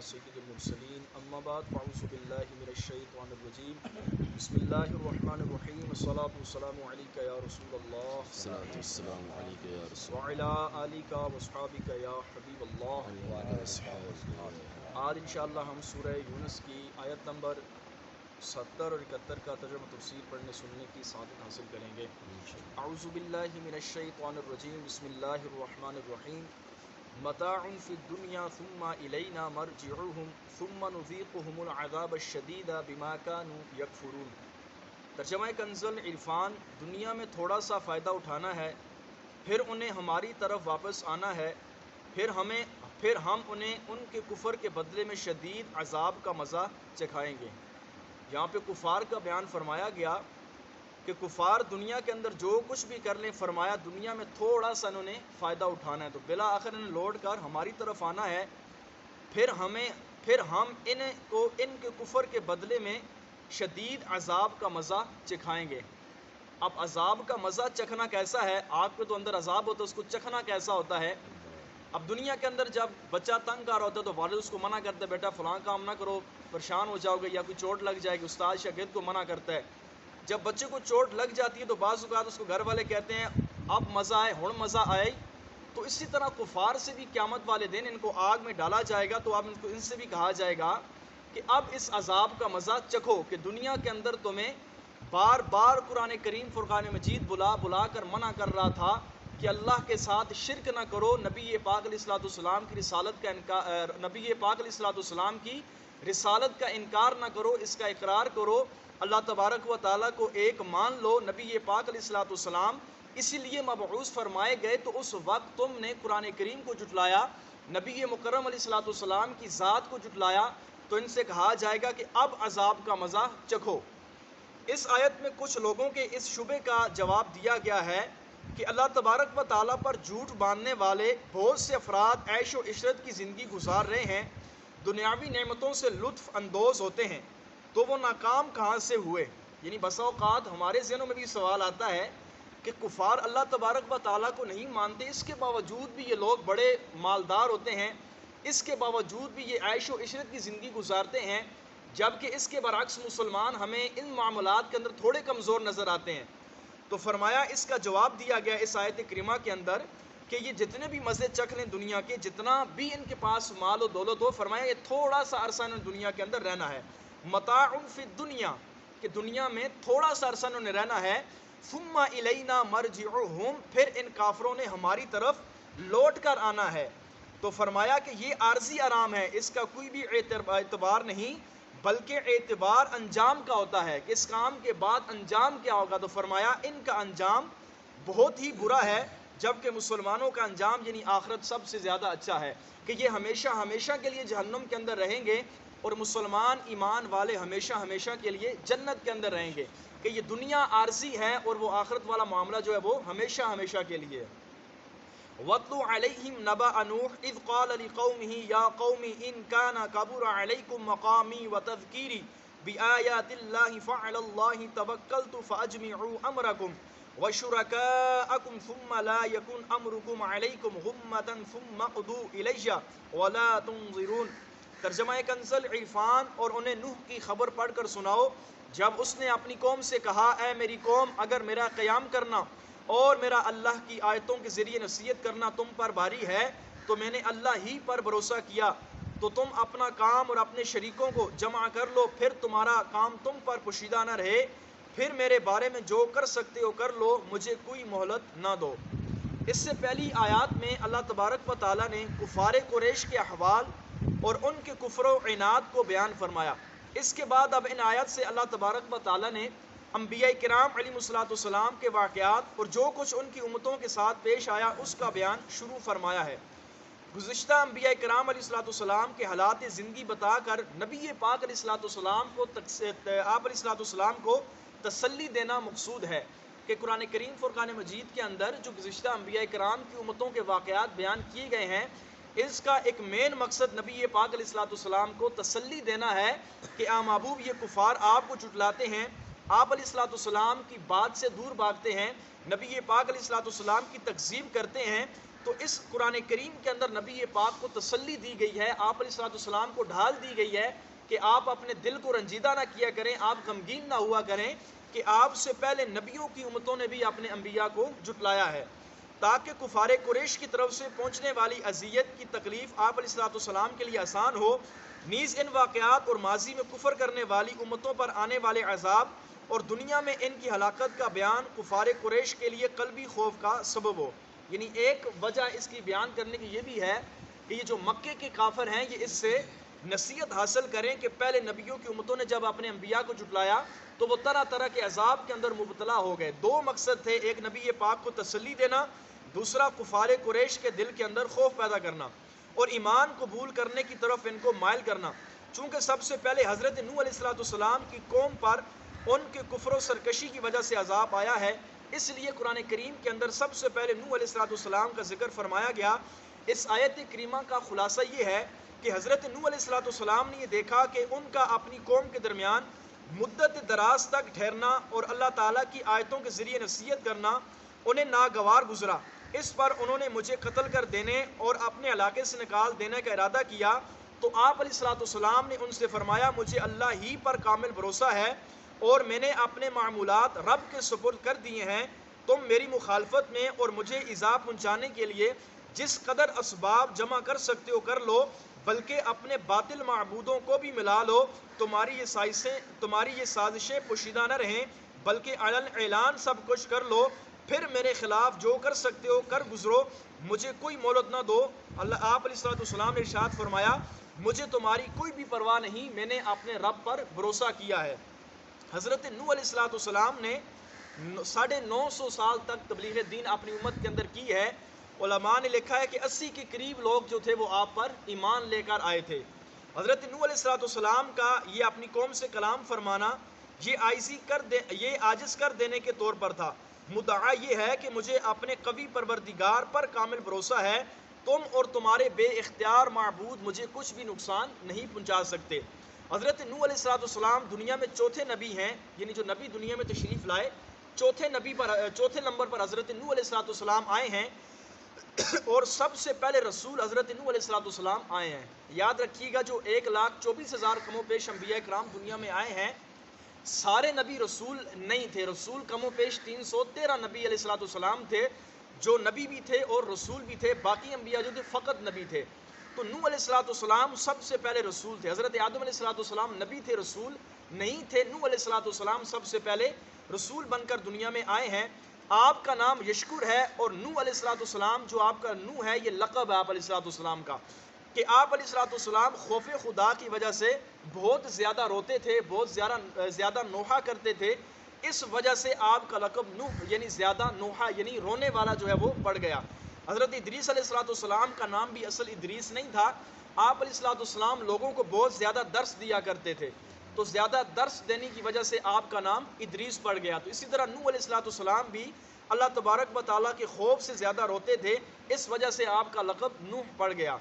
سید المرسلین اما بعد فاعوذ باللہ من الشیطان الرجیم بسم اللہ الرحمن الرحیم والصلاة والسلام علیک یا رسول اللہ الصلاۃ والسلام علیک یا رسول وعلی آلک واصحابک یا حبیب اللہ. آج انشاءاللہ ہم سورہ یونس کی آیت نمبر 70 اور 71 کا ترجمہ تفسیر پڑھنے سننے کی سعادت حاصل کریں گے. اعوذ باللہ من الشیطان الرجیم بسم اللہ الرحمن الرحیم متاع فی الدنیا ثم الینا مرجعوہم ثم نذیقہم العذاب الشدید بما كانوا یکفرون. ترجمہ کنز العرفان: دنیا میں تھوڑا سا فائدہ اٹھانا ہے، پھر انہیں ہماری طرف واپس آنا ہے، پھر ہم انہیں ان کے کفر کے بدلے میں شدید عذاب کا مزہ چکھائیں گے. یہاں پہ کفار کا بیان فرمایا گیا کہ کفار دنیا کے اندر جو کچھ بھی کر لیں، فرمایا دنیا میں تھوڑا سا انہوں نے فائدہ اٹھانا ہے تو بالآخر انہیں لوٹ کر ہماری طرف آنا ہے، پھر ہم ان کے کفر کے بدلے میں شدید عذاب کا مزہ چکھائیں گے. اب عذاب کا مزہ چکھنا کیسا ہے؟ آگ پہ تو اندر عذاب ہوتا ہے، اس کو چکھنا کیسا ہوتا ہے؟ اب دنیا کے اندر جب بچہ تنگ کر رہا ہوتا ہے تو والد اس کو منع کرتا ہے، بیٹا فلاں کام نہ کرو پریشان ہو جاؤ گے یا کوئی چوٹ لگ جائے گی. استاد شاگرد کو منع کرتا ہے. جب بچے کو چوٹ لگ جاتی ہے تو بعض اوقات اس کو گھر والے کہتے ہیں اب مزہ آئے، ہن مزہ آئے. تو اسی طرح کفار سے بھی قیامت والے دن ان کو آگ میں ڈالا جائے گا تو اب ان سے بھی کہا جائے گا کہ اب اس عذاب کا مزہ چکھو کہ دنیا کے اندر تمہیں بار بار قرآن کریم فرقان مجید بلا کر منع کر رہا تھا کہ اللہ کے ساتھ شرک نہ کرو، نبی پاک علیہ الصلوۃ والسلام کی رسالت کا انکار نہ کرو، اس کا اقرار کرو، اللہ تبارک و تعالیٰ کو ایک مان لو. نبی پاک علیہ الصلوۃ والسلام اسی لیے مبعوث فرمائے گئے تو اس وقت تم نے قرآن کریم کو جھٹلایا، نبی مکرم علیہ الصلوۃ والسلام کی ذات کو جھٹلایا، تو ان سے کہا جائے گا کہ اب عذاب کا مزہ چکھو. اس آیت میں کچھ لوگوں کے اس شبے کا جواب دیا گیا ہے کہ اللہ تبارک و تعالیٰ پر جھوٹ باندھنے والے بہت سے افراد عیش و عشرت کی زندگی گزار رہے ہیں، دنیاوی نعمتوں سے لطف اندوز ہوتے ہیں، تو وہ ناکام کہاں سے ہوئے؟ یعنی بسا اوقات ہمارے ذہنوں میں بھی سوال آتا ہے کہ کفار اللہ تبارک و تعالیٰ کو نہیں مانتے، اس کے باوجود بھی یہ لوگ بڑے مالدار ہوتے ہیں، اس کے باوجود بھی یہ عیش و عشرت کی زندگی گزارتے ہیں، جبکہ اس کے برعکس مسلمان ہمیں ان معاملات کے اندر تھوڑے کمزور نظر آتے ہیں. تو فرمایا اس کا جواب دیا گیا اس آیت کریمہ کے اندر کہ یہ جتنے بھی مزے چکھ لیں دنیا کے، جتنا بھی ان کے پاس مال و دولت ہو، فرمایا یہ تھوڑا سا عرصہ انہوں نے دنیا کے اندر رہنا ہے. متاع فی الدنیا، کہ دنیا میں تھوڑا سا عرصہ انہوں نے رہنا ہے. ثم الینا مرجعوہم، پھر ان کافروں نے ہماری طرف لوٹ کر آنا ہے. تو فرمایا کہ یہ عارضی آرام ہے، اس کا کوئی بھی اعتبار نہیں، بلکہ اعتبار انجام کا ہوتا ہے کہ اس کام کے بعد انجام کیا ہوگا. تو فرمایا ان کا انجام بہت ہی برا ہے، جبکہ مسلمانوں کا انجام یعنی آخرت سب سے زیادہ اچھا ہے کہ یہ ہمیشہ ہمیشہ کے لیے جہنم کے اندر رہیں گے اور مسلمان ایمان والے ہمیشہ ہمیشہ کے لیے جنت کے اندر رہیں گے. کہ یہ دنیا عارضی ہے اور وہ آخرت والا معاملہ جو ہے وہ ہمیشہ ہمیشہ کے لیے. وَاتْلُ عَلَيْهِمْ نَبَأَ نُوحٍ إِذْ قَالَ لِقَوْمِهِ يَا قَوْمِ إِنْ كَانَ كَبُرَ عَلَيْكُمْ مَقَامِي وَتَذْكِيرِي بِآيَاتِ اللَّهِ فَعَلَى اللَّهِ تَوَكَّلْتُ فَأَجْمِعُوا أَمْرَكُمْ وَشُرَكَاءَكُمْ ثُمَّ لَا يَكُنْ أَمْرُكُمْ عَلَيْكُمْ غُمَّةً ثُمَّ اقْضُوا إِلَيَّ وَلَا تُنظِرُونَ. ترجمہ کنز العرفان: اور انہیں نوح کی خبر پڑھ کر سناؤ جب اس نے اپنی قوم سے کہا، اے میری قوم، اگر میرا قیام کرنا اور میرا اللہ کی آیتوں کے ذریعے نصیحت کرنا تم پر بھاری ہے تو میں نے اللہ ہی پر بھروسہ کیا، تو تم اپنا کام اور اپنے شریکوں کو جمع کر لو، پھر تمہارا کام تم پر پوشیدہ نہ رہے، پھر میرے بارے میں جو کر سکتے ہو کر لو، مجھے کوئی مہلت نہ دو. اس سے پہلی آیات میں اللہ تبارک و تعالیٰ نے کفار قریش کے احوال اور ان کے کفر و عناد کو بیان فرمایا. اس کے بعد اب ان آیات سے اللہ تبارک و تعالیٰ نے انبیاء کرام علیہ الصلوۃ والسلام کے واقعات اور جو کچھ ان کی امتوں کے ساتھ پیش آیا اس کا بیان شروع فرمایا ہے. گزشتہ انبیاء کرام علیہ الصلوۃ والسلام کے حالات زندگی بتا کر نبی پاک علیہ الصلوۃ والسلام کو تسلی دینا مقصود ہے کہ قرآن کریم فرقان مجید کے اندر جو گزشتہ انبیاء کرام کی امتوں کے واقعات بیان کیے گئے ہیں، اس کا ایک مین مقصد نبی پاک علیہ الصلوۃ والسلام کو تسلی دینا ہے کہ اے محبوب، یہ کفار آپ کو جھٹلاتے ہیں، آپ علیہ الصلوۃ والسلام کی بات سے دور بھاگتے ہیں، نبی پاک علیہ الصلوۃ والسلام کی تکذیب کرتے ہیں، تو اس قرآن کریم کے اندر نبی پاک کو تسلی دی گئی ہے، آپ علیہ السلام کو ڈھال دی گئی ہے کہ آپ اپنے دل کو رنجیدہ نہ کیا کریں، آپ غمگین نہ ہوا کریں کہ آپ سے پہلے نبیوں کی امتوں نے بھی اپنے انبیاء کو جھٹلایا ہے، تاکہ کفار قریش کی طرف سے پہنچنے والی اذیت کی تکلیف آپ علیہ السلام کے لیے آسان ہو، نیز ان واقعات اور ماضی میں کفر کرنے والی امتوں پر آنے والے عذاب اور دنیا میں ان کی ہلاکت کا بیان کفار قریش کے لیے قلبی خوف کا سبب ہو۔ یعنی ایک وجہ اس کی بیان کرنے کی یہ بھی ہے کہ یہ جو مکے کے کافر ہیں یہ اس سے نصیحت حاصل کریں کہ پہلے نبیوں کی امتوں نے جب اپنے انبیاء کو جھٹلایا تو وہ طرح طرح کے عذاب کے اندر مبتلا ہو گئے۔ دو مقصد تھے، ایک نبی پاک کو تسلی دینا، دوسرا کفار قریش کے دل کے اندر خوف پیدا کرنا اور ایمان قبول کرنے کی طرف ان کو مائل کرنا۔ چونکہ سب سے پہلے حضرت نوح علیہ السلام کی قوم پر ان کے کفر و سرکشی کی وجہ سے عذاب آیا ہے، اس لیے قرآن کریم کے اندر سب سے پہلے نوح علیہ السلام کا ذکر فرمایا گیا۔ اس آیت کریمہ کا خلاصہ یہ ہے کہ حضرت نوح علیہ السلام نے یہ دیکھا کہ ان کا اپنی قوم کے درمیان مدت دراز تک ٹھہرنا اور اللہ تعالیٰ کی آیتوں کے ذریعے نصیحت کرنا انہیں ناگوار گزرا، اس پر انہوں نے مجھے قتل کر دینے اور اپنے علاقے سے نکال دینے کا ارادہ کیا۔ تو آپ علیہ السلام نے ان سے فرمایا، مجھے اللہ ہی پر کامل بھروسہ ہے اور میں نے اپنے معمولات رب کے سپرد کر دیے ہیں، تم میری مخالفت میں اور مجھے ایذا پہنچانے کے لیے جس قدر اسباب جمع کر سکتے ہو کر لو، بلکہ اپنے باطل معبودوں کو بھی ملا لو، تمہاری یہ سازشیں پوشیدہ نہ رہیں بلکہ علن اعلان سب کچھ کر لو، پھر میرے خلاف جو کر سکتے ہو کر گزرو، مجھے کوئی مہلت نہ دو۔ اللہ آپ علیہ السلام نے ارشاد فرمایا، مجھے تمہاری کوئی بھی پرواہ نہیں، میں نے اپنے رب پر بھروسہ کیا ہے۔ حضرت نوح علیہ السلام نے 950 سال تک تبلیغ دین اپنی امت کے اندر کی ہے۔ علماء نے لکھا ہے کہ 80 کے قریب لوگ جو تھے وہ آپ پر ایمان لے کر آئے تھے۔ حضرت نوح علیہ السلام کا یہ اپنی قوم سے کلام فرمانا یہ عاجز کر دینے کے طور پر تھا۔ مدعا یہ ہے کہ مجھے اپنے قوی پروردگار پر کامل بھروسہ ہے، تم اور تمہارے بے اختیار معبود مجھے کچھ بھی نقصان نہیں پہنچا سکتے۔ حضرت نوح علیہ السلام دنیا میں چوتھے نبی ہیں، یعنی جو نبی دنیا میں تشریف لائے چوتھے نمبر پر حضرت نوح علیہ السلام آئے ہیں، اور سب سے پہلے رسول حضرت نوح علیہ السلام آئے ہیں۔ یاد رکھیے گا جو 1,24,000 کم و بیش انبیاء کرام دنیا میں آئے ہیں، سارے نبی رسول نہیں تھے، رسول کم و بیش 313 نبی علیہ السلام تھے جو نبی بھی تھے اور رسول بھی تھے، باقی انبیاء جو تھے فقط نبی تھے۔ تو نوح علیہ السلام سب سے پہلے رسول تھے۔ حضرت آدم علیہ السلام نبی تھے، رسول نہیں تھے۔ نوح علیہ السلام سب سے پہلے رسول بن کر دنیا میں آئے ہیں۔ آپ کا نام یشکر ہے، اور نوح علیہ السلام جو آپ کا نوح ہے یہ لقب ہے آپ علیہ السلام کا، کہ آپ علیہ السلام خوف خدا کی وجہ سے بہت زیادہ روتے تھے، بہت زیادہ نوحہ کرتے تھے، اس وجہ سے آپ کا لقب نوح یعنی زیادہ نوحہ یعنی رونے والا جو ہے وہ پڑ گیا۔ حضرت ادریس علیہ السلام کا نام بھی اصل ادریس نہیں تھا، آپ علیہ السلام لوگوں کو بہت زیادہ درس دیا کرتے تھے، تو زیادہ درس دینے کی وجہ سے آپ کا نام ادریس پڑ گیا۔ تو اسی طرح نوح علیہ السلام بھی اللہ تبارک و تعالیٰ کے خوف سے زیادہ روتے تھے، اس وجہ سے آپ کا لقب نوح پڑ گیا۔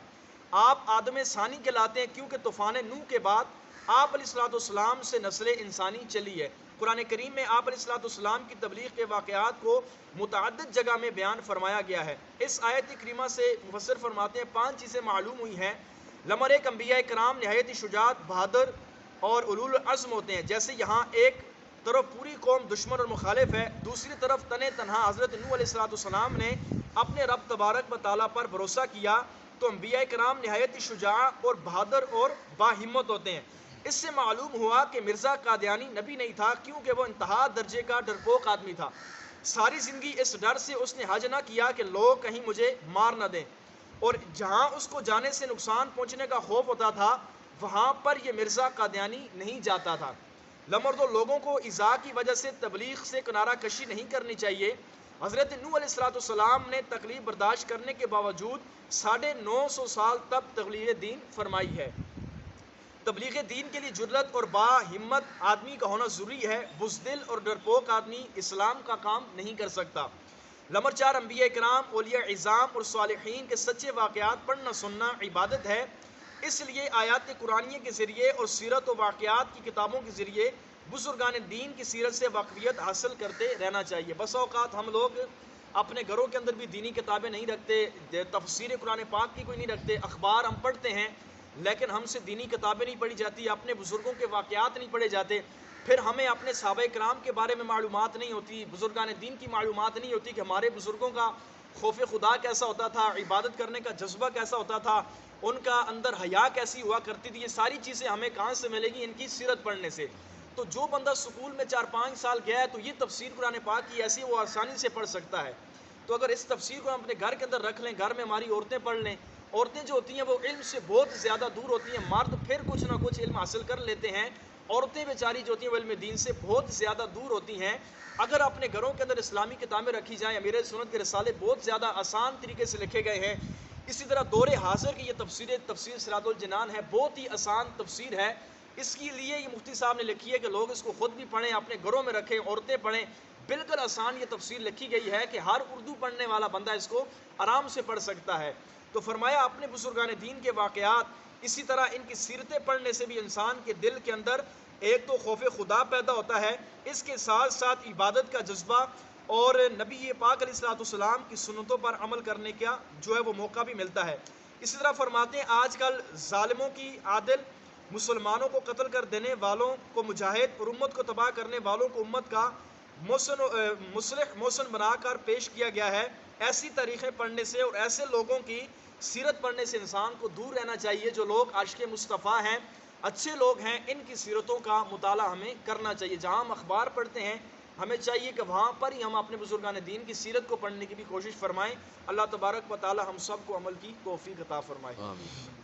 آپ آدم ثانی کہلاتے ہیں کیونکہ طوفان نوح کے بعد آپ علیہ السلام سے نسل انسانی چلی ہے۔ قرآن کریم میں آپ علیہ السلام کی تبلیغ کے واقعات کو متعدد جگہ میں بیان فرمایا گیا ہے۔ اس آیت کریمہ سے مفسر فرماتے ہیں 5 چیزیں معلوم ہوئی ہیں۔ نمبر 1، انبیاء کرام نہایت شجاعت، بہادر اور اولو العزم ہوتے ہیں۔ جیسے یہاں ایک طرف پوری قوم دشمن اور مخالف ہے، دوسری طرف تنہا حضرت نوح علیہ السلام نے اپنے رب تبارک و تعالیٰ پر بھروسہ کیا، تو انبیاء کرام نہایت شجاع اور بہادر اور باہمت ہوتے ہیں۔ اس سے معلوم ہوا کہ مرزا قادیانی نبی نہیں تھا، کیونکہ وہ انتہا درجے کا ڈرپوک آدمی تھا۔ ساری زندگی اس ڈر سے اس نے حج نہ کیا کہ لوگ کہیں مجھے مار نہ دیں، اور جہاں اس کو جانے سے نقصان پہنچنے کا خوف ہوتا تھا وہاں پر یہ مرزا قادیانی نہیں جاتا تھا۔ نمبر 2، لوگوں کو ایذا کی وجہ سے تبلیغ سے کنارہ کشی نہیں کرنی چاہیے۔ حضرت نوح علیہ السلام نے تکلیف برداشت کرنے کے باوجود 950 سال تک تبلیغ دین فرمائی ہے۔ تبلیغ دین کے لیے جرأت اور با ہمت آدمی کا ہونا ضروری ہے، بزدل اور ڈرپوک آدمی اسلام کا کام نہیں کر سکتا۔ نمبر 4، انبیاء کرام، اولیاء عظام اور صالحین کے سچے واقعات پڑھنا سننا عبادت ہے، اس لیے آیات قرآنیہ کے ذریعے اور سیرت و واقعات کی کتابوں کے ذریعے بزرگان دین کی سیرت سے واقفیت حاصل کرتے رہنا چاہیے۔ بس اوقات ہم لوگ اپنے گھروں کے اندر بھی دینی کتابیں نہیں رکھتے، تفسیر قرآن پاک کی کوئی نہیں رکھتے، اخبار ہم پڑھتے ہیں لیکن ہم سے دینی کتابیں نہیں پڑھی جاتی، اپنے بزرگوں کے واقعات نہیں پڑھے جاتے، پھر ہمیں اپنے صحابہ کرام کے بارے میں معلومات نہیں ہوتی، بزرگان دین کی معلومات نہیں ہوتی کہ ہمارے بزرگوں کا خوف خدا کیسا ہوتا تھا، عبادت کرنے کا جذبہ کیسا ہوتا تھا، ان کا اندر حیا کیسی ہوا کرتی تھی، یہ ساری چیزیں ہمیں کہاں سے ملے گی؟ ان کی سیرت پڑھنے سے۔ تو جو بندہ سکول میں 4-5 سال گیا ہے تو یہ تفسیر قرآن پاک کی ایسی وہ آسانی سے پڑھ سکتا ہے۔ تو اگر اس تفسیر کو ہم اپنے گھر کے اندر رکھ لیں، گھر میں ہماری عورتیں پڑھ لیں، عورتیں جو ہوتی ہیں وہ علم سے بہت زیادہ دور ہوتی ہیں، مرد پھر کچھ نہ کچھ علم حاصل کر لیتے ہیں، عورتیں بیچاری جو ہوتی ہیں وہ علم دین سے بہت زیادہ دور ہوتی ہیں۔ اگر اپنے گھروں کے اندر اسلامی کتابیں رکھی جائیں، امیر سنت کے رسالے بہت زیادہ آسان طریقے سے لکھے گئے ہیں۔ اسی طرح دور حاضر کی یہ تفسیر صراط الجنان ہے، بہت ہی آسان تفسیر ہے، اس کے لیے یہ مفتی صاحب نے لکھی ہے کہ لوگ اس کو خود بھی پڑھیں، اپنے گھروں میں رکھیں، عورتیں پڑھیں، بالکل آسان یہ تفسیر لکھی گئی ہے کہ ہر اردو پڑھنے والا بندہ اس کو آرام سے پڑھ سکتا ہے۔ تو فرمایا اپنے بزرگان دین کے واقعات، اسی طرح ان کی سیرتیں پڑھنے سے بھی انسان کے دل کے اندر ایک تو خوف خدا پیدا ہوتا ہے، اس کے ساتھ ساتھ عبادت کا جذبہ اور نبی پاک علیہ الصلوۃ والسلام کی سنتوں پر عمل کرنے کا جو ہے وہ موقع بھی ملتا ہے۔ اسی طرح فرماتے ہیں آج کل ظالموں کی عادل، مسلمانوں کو قتل کر دینے والوں کو مجاہد اور امت کو تباہ کرنے والوں کو امت کا مصلح محسن بنا کر پیش کیا گیا ہے۔ ایسی تاریخیں پڑھنے سے اور ایسے لوگوں کی سیرت پڑھنے سے انسان کو دور رہنا چاہیے جو لوگ عاشق مصطفیٰ ہیں، اچھے لوگ ہیں، ان کی سیرتوں کا مطالعہ ہمیں کرنا چاہیے۔ جہاں ہم اخبار پڑھتے ہیں ہمیں چاہیے کہ وہاں پر ہی ہم اپنے بزرگان دین کی سیرت کو پڑھنے کی بھی کوشش فرمائیں۔ اللہ تبارک و تعالی ہم سب کو عمل کی توفیق عطا فرمائے۔ آمین۔